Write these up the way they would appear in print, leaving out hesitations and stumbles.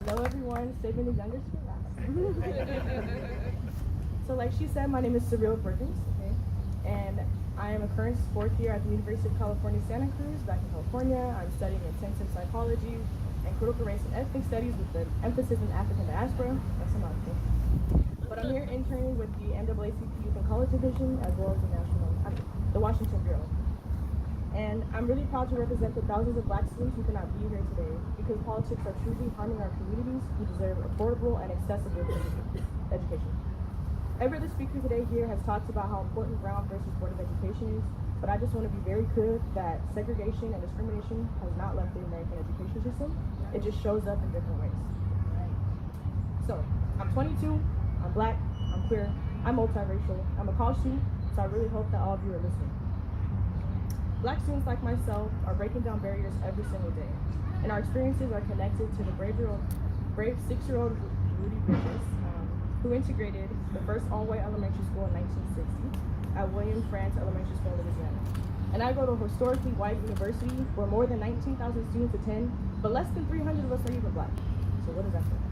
Hello everyone, saving the youngest for last. So like she said, my name is Sariel Brookins, okay? And I am a current fourth year at the University of California, Santa Cruz, back in California. I'm studying intensive psychology and critical race and ethnic studies with an emphasis in African diaspora. That's a mouthful. But I'm here interning with the NAACP Youth and College Division as well as the Washington Bureau. And I'm really proud to represent the thousands of Black students who cannot be here today because politics are truly harming our communities who deserve affordable and accessible education. Every other speaker today here has talked about how important Brown versus Board of Education is, but I just want to be very clear that segregation and discrimination has not left the American education system. It just shows up in different ways. So, I'm 22, I'm Black, I'm queer, I'm multiracial, I'm a college student, so I really hope that all of you are listening. Black students like myself are breaking down barriers every single day, and our experiences are connected to the brave 6-year-old Rudy Bridges, who integrated the first all-white elementary school in 1960 at William France Elementary School in Louisiana. And I go to a historically white university where more than 19,000 students attend, but less than 300 of us are even Black. So what does that mean?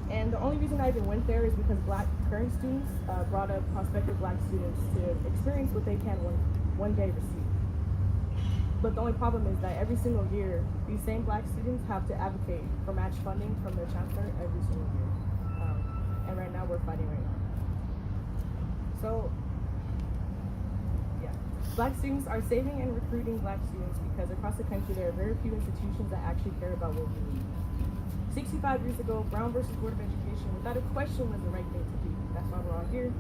And the only reason I even went there is because Black current students brought up prospective Black students to experience what they can one day receive. But the only problem is that every single year, these same Black students have to advocate for match funding from their chancellor every single year. And right now, we're fighting right now. So, yeah. Black students are saving and recruiting Black students because across the country, there are very few institutions that actually care about what we need. 65 years ago, Brown versus Board of Education, without a question, was the right thing to do. That's why we're all here.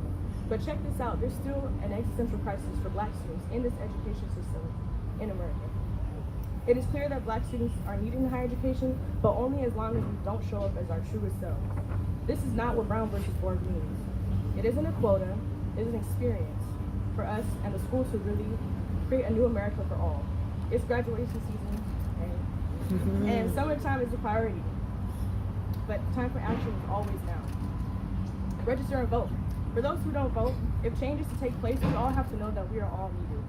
But check this out, there's still an existential crisis for Black students in this education system in America. It is clear that Black students are needed in higher education, but only as long as we don't show up as our truest selves. This is not what Brown versus Board means. It isn't a quota, it is an experience for us and the school to really create a new America for all. It's graduation season, and summertime is a priority. But time for action is always now. Register and vote. For those who don't vote, if change is to take place, we all have to know that we are all needed.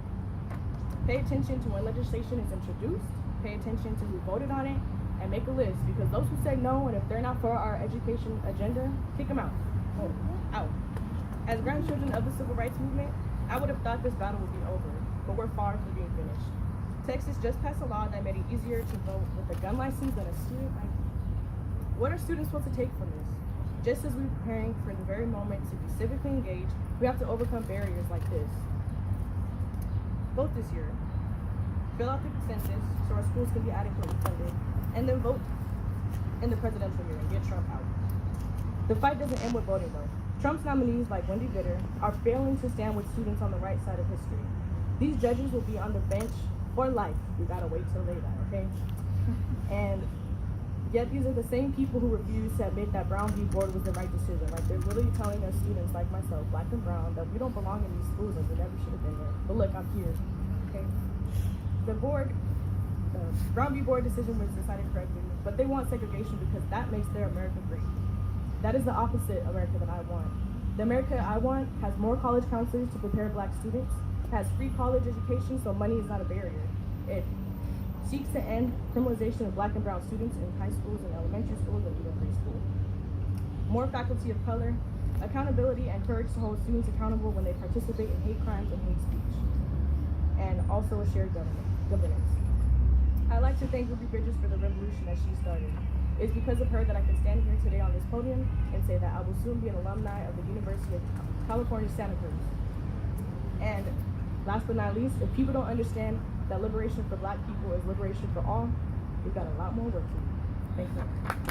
Pay attention to when legislation is introduced, pay attention to who voted on it, and make a list, because those who say no, and if they're not for our education agenda, kick them out. Out. As grandchildren of the civil rights movement, I would have thought this battle would be over, but we're far from being finished. Texas just passed a law that made it easier to vote with a gun license than a student ID. What are students supposed to take from this? Just as we're preparing for the very moment to be civically engaged, we have to overcome barriers like this. Vote this year. Fill out the consensus so our schools can be adequately funded, and then vote in the presidential year and get Trump out. The fight doesn't end with voting though. Trump's nominees like Wendy Bitter are failing to stand with students on the right side of history. These judges will be on the bench for life. We gotta wait till they die, okay? And yet these are the same people who refuse to admit that Brown v. Board was the right decision. Like they're literally telling us students like myself, Black and Brown, that we don't belong in these schools and we never should have been there. But look, I'm here, okay? The Brown v. Board decision was decided correctly, but they want segregation because that makes their America great. That is the opposite America that I want. The America I want has more college counselors to prepare Black students, has free college education so money is not a barrier. It seeks to end criminalization of Black and Brown students in high schools and elementary schools and even preschool. More faculty of color, accountability and courage to hold students accountable when they participate in hate crimes and hate speech, and also a shared governance. I'd like to thank Ruby Bridges for the revolution that she started. It's because of her that I can stand here today on this podium and say that I will soon be an alumni of the University of California, Santa Cruz. And last but not least, if people don't understand that liberation for Black people is liberation for all, we've got a lot more work to do. Thank you.